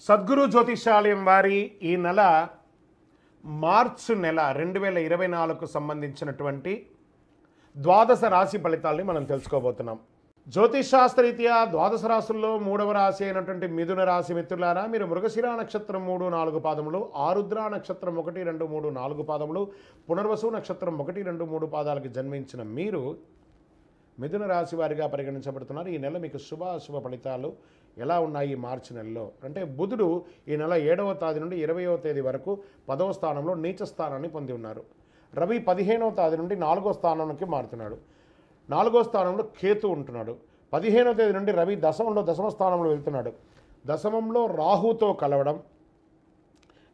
సద్గురు జ్యోతిషాలయం వారి ఈ నెల మార్చి నెల 2024కు సంబంధించినటువంటి ద్వాదశ రాశి ఫలితాలని మనం తెలుసుకోబోతున్నాం. జ్యోతిషాస్త్రరీత్యా ద్వాదశ రాశుల్లో 3వ రాశి అయినటువంటి మిథున రాశి మిత్రులారా, మీరు మృగశిర నక్షత్రం 3, 4 పాదములు, ఆరుద్ర నక్షత్రం 1, 2, 3, 4 పాదములు, పునర్వసు నక్షత్రం 1, 2, 3 పాదాలకు జన్మించిన మీరు మిథున రాశి వారిగా పరిగణించబడుతున్నారు. ఈ నెల మీకు శుభాశుభ ఫలితాలు ఎలా ఉన్నాయి? మార్చి నెలలో అంటే బుధుడు ఈ నెల 7వ తేదీ నుండి 20వ తేదీ వరకు 10వ స్థానంలో నీచ స్థానాన్ని పొంది ఉన్నారు. రవి 15వ తేదీ నుండి 4వ స్థానానికి మారుతున్నాడు. 4వ స్థానంలో కేతు ఉంటున్నాడు. 15వ తేదీ నుండి రవి దశమ స్థానంలో వెళ్తున్నాడు. దశమంలో రాహుతో కలవడం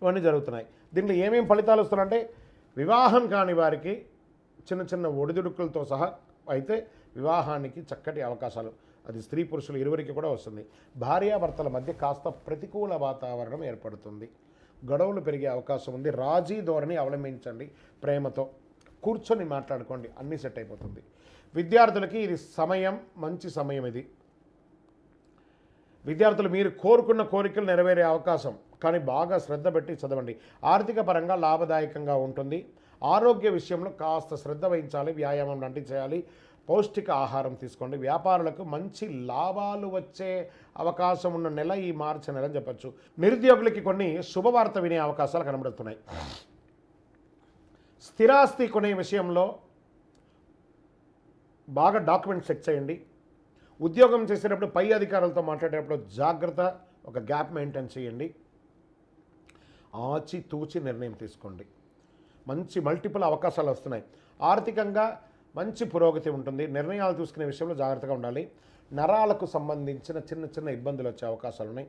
ఇవన్నీ జరుగుతున్నాయి. దీంట్లో ఏమేమి ఫలితాలు వస్తున్నాయంటే, వివాహం కాని వారికి చిన్న చిన్న ఒడిదుడుకులతో సహా అయితే వివాహానికి చక్కటి అవకాశాలు, అది స్త్రీ పురుషులు ఇరువురికి కూడా వస్తుంది. భార్యాభర్తల మధ్య కాస్త ప్రతికూల వాతావరణం ఏర్పడుతుంది. గొడవలు పెరిగే అవకాశం ఉంది. రాజీ ధోరణి అవలంబించండి. ప్రేమతో కూర్చొని మాట్లాడుకోండి, అన్నీ సెట్ అయిపోతుంది. విద్యార్థులకి ఇది సమయం, మంచి సమయం ఇది. విద్యార్థులు మీరు కోరుకున్న కోరికలు నెరవేరే అవకాశం, కానీ బాగా శ్రద్ధ పెట్టి చదవండి. ఆర్థిక పరంగా లాభదాయకంగా ఉంటుంది. ఆరోగ్య విషయంలో కాస్త శ్రద్ధ వహించాలి. వ్యాయామం లాంటివి చేయాలి. పౌష్టిక ఆహారం తీసుకోండి. వ్యాపారులకు మంచి లాభాలు వచ్చే అవకాశం ఉన్న నెల ఈ మార్చి నెల అని చెప్పచ్చు. నిరుద్యోగులకి కొన్ని శుభవార్త వినే అవకాశాలు కనబడుతున్నాయి. స్థిరాస్తి కొనే విషయంలో బాగా డాక్యుమెంట్స్ చెక్ చేయండి. ఉద్యోగం చేసేటప్పుడు పై అధికారులతో మాట్లాడేటప్పుడు జాగ్రత్త, ఒక గ్యాప్ మెయింటైన్ చేయండి. ఆచితూచి నిర్ణయం తీసుకోండి. మంచి మల్టిపుల్ అవకాశాలు వస్తున్నాయి. ఆర్థికంగా మంచి పురోగతి ఉంటుంది. నిర్ణయాలు తీసుకునే విషయంలో జాగ్రత్తగా ఉండాలి. నరాలకు సంబంధించిన చిన్న చిన్న ఇబ్బందులు వచ్చే అవకాశాలు ఉన్నాయి.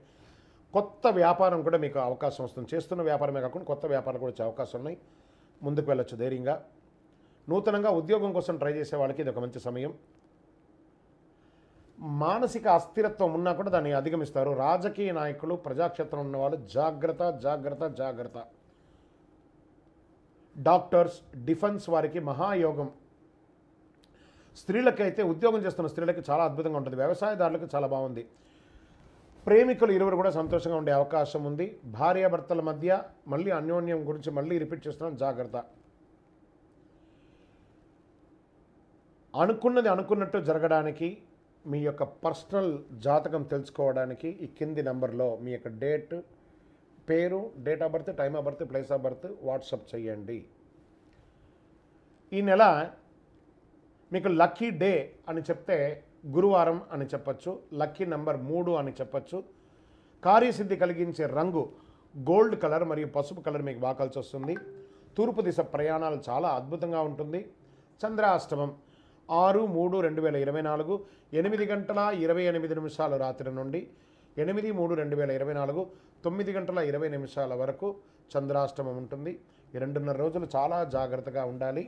కొత్త వ్యాపారం కూడా మీకు అవకాశం వస్తుంది. చేస్తున్న వ్యాపారమే కాకుండా కొత్త వ్యాపారం కూడా వచ్చే అవకాశాలు ఉన్నాయి. ముందుకు వెళ్ళొచ్చు ధైర్యంగా. నూతనంగా ఉద్యోగం కోసం ట్రై చేసే వాళ్ళకి ఇది ఒక మంచి సమయం. మానసిక అస్థిరత్వం ఉన్నా కూడా దాన్ని అధిగమిస్తారు. రాజకీయ నాయకులు, ప్రజాక్షేత్రం ఉన్నవాళ్ళు జాగ్రత్త జాగ్రత్త జాగ్రత్త. డాక్టర్స్, డిఫెన్స్ వారికి మహాయోగం. స్త్రీలకైతే, ఉద్యోగం చేస్తున్న స్త్రీలకి చాలా అద్భుతంగా ఉంటుంది. వ్యవసాయదారులకు చాలా బాగుంది. ప్రేమికులు ఇరువురు కూడా సంతోషంగా ఉండే అవకాశం ఉంది. భార్యాభర్తల మధ్య మళ్ళీ అన్యోన్యం గురించి మళ్ళీ రిపీట్ చేస్తున్నాం, జాగ్రత్త. అనుకున్నది అనుకున్నట్టు జరగడానికి, మీ యొక్క పర్సనల్ జాతకం తెలుసుకోవడానికి ఈ కింది నెంబర్లో మీ యొక్క డేట్, పేరు, date of birth, time of birth, place of birth WhatsApp చేయండి. ఈ నెల మీకు లక్కీ డే అని చెప్తే గురువారం అని చెప్పచ్చు. లక్కీ నెంబర్ 3 అని చెప్పచ్చు. కార్యసిద్ధి కలిగించే రంగు గోల్డ్ కలర్ మరియు పసుపు కలర్ మీకు బాగా కలిసి వస్తుంది. తూర్పు దిశ ప్రయాణాలు చాలా అద్భుతంగా ఉంటుంది. చంద్రాష్టమం 6/3/2024 8:28 రాత్రి నుండి 8/3/2024 9:20 వరకు చంద్రాష్టమం ఉంటుంది. ఈ 2.5 రోజులు చాలా జాగ్రత్తగా ఉండాలి.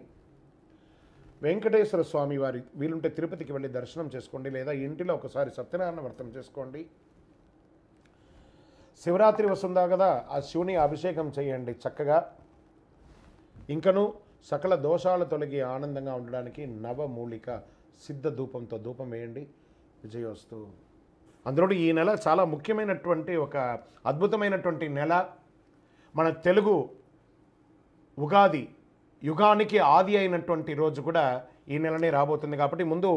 వెంకటేశ్వర స్వామి వారి వీలుంటే తిరుపతికి వెళ్ళి దర్శనం చేసుకోండి, లేదా ఇంటిలో ఒకసారి సత్యనారాయణ వ్రతం చేసుకోండి. శివరాత్రి వస్తుందా కదా, ఆ శివుని అభిషేకం చేయండి చక్కగా. ఇంకను సకల దోషాలు తొలగి ఆనందంగా ఉండడానికి నవమూలిక సిద్ధ ధూపంతో ధూపం వేయండి. విజయోస్తు. అందులో ఈ నెల చాలా ముఖ్యమైనటువంటి ఒక అద్భుతమైనటువంటి నెల. మన తెలుగు ఉగాది యుగానికి ఆది అయినటువంటి రోజు కూడా ఈ నెలనే రాబోతుంది. కాబట్టి ముందు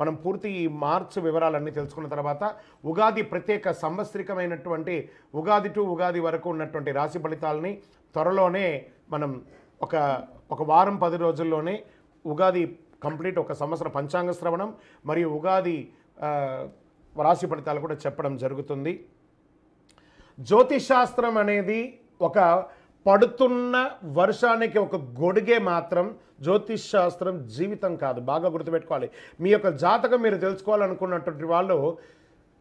మనం పూర్తి ఈ మార్చి వివరాలన్నీ తెలుసుకున్న తర్వాత ఉగాది ప్రత్యేక సంవత్సరికమైనటువంటి ఉగాది టు ఉగాది వరకు ఉన్నటువంటి రాశి ఫలితాలని త్వరలోనే మనం ఒక వారం 10 రోజుల్లోనే ఉగాది కంప్లీట్, ఒక సంవత్సర పంచాంగ శ్రవణం మరియు ఉగాది రాశి ఫలితాలు కూడా చెప్పడం జరుగుతుంది. జ్యోతిషాస్త్రం అనేది ఒక పడుతున్న వర్షానికి ఒక గొడుగే మాత్రం. జ్యోతిష్ శాస్త్రం జీవితం కాదు, బాగా గుర్తుపెట్టుకోవాలి. మీ యొక్క జాతకం మీరు తెలుసుకోవాలనుకున్నటువంటి వాళ్ళు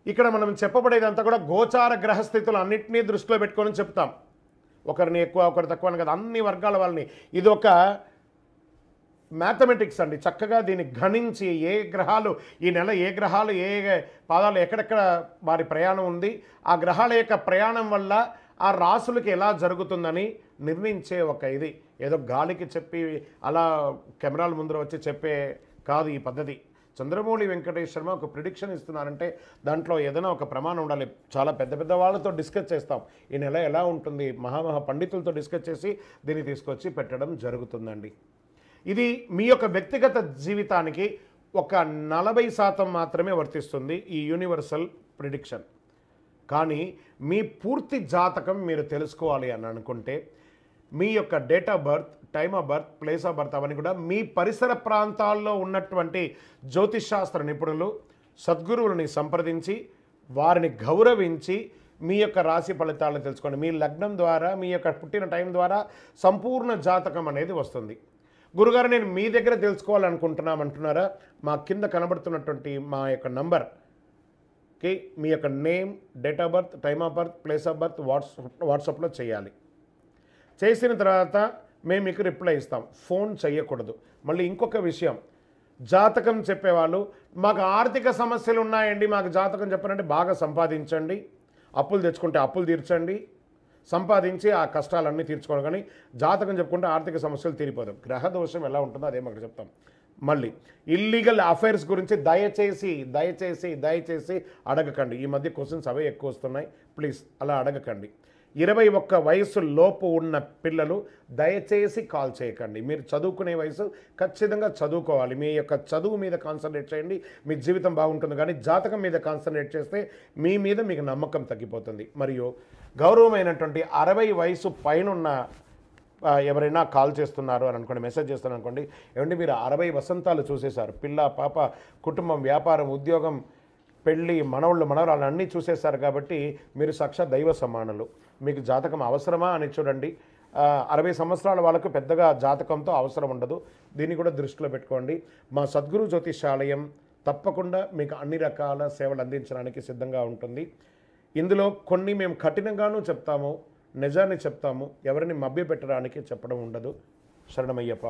ఇక్కడ మనం చెప్పబడేదంతా కూడా గోచార గ్రహస్థితులు అన్నింటినీ దృష్టిలో పెట్టుకొని చెప్తాం. ఒకరిని ఎక్కువ ఒకరు తక్కువ అని కదా, అన్ని వర్గాల వాళ్ళని. ఇది ఒక మ్యాథమెటిక్స్ అండి. చక్కగా దీన్ని గణించి ఏ గ్రహాలు ఈ నెల, ఏ గ్రహాలు ఏ పాదాలు ఎక్కడెక్కడ వారి ప్రయాణం ఉంది, ఆ గ్రహాల యొక్క ప్రయాణం వల్ల ఆ రాసులకి ఎలా జరుగుతుందని నిర్ణయించే ఒక ఇది. ఏదో గాలికి చెప్పి అలా కెమెరాల ముందర వచ్చి చెప్పే కాదు ఈ పద్ధతి. చంద్రమౌళి వెంకటేష్ శర్మ ఒక ప్రిడిక్షన్ ఇస్తున్నారంటే దాంట్లో ఏదైనా ఒక ప్రమాణం ఉండాలి. చాలా పెద్ద పెద్ద వాళ్ళతో డిస్కస్ చేస్తాం, ఈ నెల ఎలా ఉంటుంది, మహామహా పండితులతో డిస్కస్ చేసి దీన్ని తీసుకొచ్చి పెట్టడం జరుగుతుందండి. ఇది మీ యొక్క వ్యక్తిగత జీవితానికి ఒక 40% మాత్రమే వర్తిస్తుంది ఈ యూనివర్సల్ ప్రిడిక్షన్. కానీ మీ పూర్తి జాతకం మీరు తెలుసుకోవాలి అని అనుకుంటే మీ యొక్క date of birth, time of birth, place of birth అవన్నీ కూడా మీ పరిసర ప్రాంతాల్లో ఉన్నటువంటి జ్యోతిషాస్త్ర నిపుణులు, సద్గురువులని సంప్రదించి వారిని గౌరవించి మీ యొక్క రాశి ఫలితాలను తెలుసుకోండి. మీ లగ్నం ద్వారా, మీ యొక్క పుట్టిన టైం ద్వారా సంపూర్ణ జాతకం అనేది వస్తుంది. గురుగారు నేను మీ దగ్గర తెలుసుకోవాలనుకుంటున్నామంటున్నారా? మా కింద కనబడుతున్నటువంటి మా యొక్క నంబర్కి మీ యొక్క name, date of birth, time of birth, place of birth వాట్సాప్లో చేయాలి. చేసిన తర్వాత మేము మీకు రిప్లై ఇస్తాం, ఫోన్ చేయకూడదు. మళ్ళీ ఇంకొక విషయం, జాతకం చెప్పేవాళ్ళు మాకు ఆర్థిక సమస్యలు ఉన్నాయండి, మాకు జాతకం చెప్పారంటే బాగా సంపాదించండి, అప్పులు తెచ్చుకుంటే అప్పులు తీర్చండి, సంపాదించి ఆ కష్టాలన్నీ తీర్చుకోవాలి. కానీ జాతకం చెప్పుకుంటే ఆర్థిక సమస్యలు తీరిపోదాం. గ్రహ దోషం ఎలా ఉంటుందో అదే మాకు చెప్తాం. మళ్ళీ ఇల్లీగల్ అఫైర్స్ గురించి దయచేసి దయచేసి దయచేసి అడగకండి. ఈ మధ్య క్వశ్చన్స్ అవే ఎక్కువ వస్తున్నాయి, ప్లీజ్ అలా అడగకండి. 21 వయసు లోపు ఉన్న పిల్లలు దయచేసి కాల్ చేయకండి. మీరు చదువుకునే వయసు ఖచ్చితంగా చదువుకోవాలి. మీ యొక్క చదువు మీద కాన్సన్ట్రేట్ చేయండి, మీ జీవితం బాగుంటుంది. కానీ జాతకం మీద కాన్సన్ట్రేట్ చేస్తే మీ మీద మీకు నమ్మకం తగ్గిపోతుంది. మరియు గౌరవమైనటువంటి 60 వయసు పైనున్న ఎవరైనా కాల్ చేస్తున్నారు అని అనుకోండి, మెసేజ్ చేస్తున్నారు అనుకోండి, ఏమంటే మీరు 60 వసంతాలు చూసేశారు, పిల్ల పాప, కుటుంబం, వ్యాపారం, ఉద్యోగం, పెళ్ళి, మనవళ్ళు, మనవరాళ్ళు అన్నీ చూసేశారు కాబట్టి మీరు సాక్షాత్ దైవ సమానులు. మీకు జాతకం అవసరమా అని చూడండి. 60 సంవత్సరాల వాళ్ళకు పెద్దగా జాతకంతో అవసరం ఉండదు. దీన్ని కూడా దృష్టిలో పెట్టుకోండి. మా సద్గురు జ్యోతిషాలయం తప్పకుండా మీకు అన్ని రకాల సేవలు అందించడానికి సిద్ధంగా ఉంటుంది. ఇందులో కొన్ని మేము కఠినంగానూ చెప్తాము, నిజాన్ని చెప్తాము, ఎవరిని మభ్యపెట్టడానికి చెప్పడం ఉండదు. శరణమయ్యప్ప.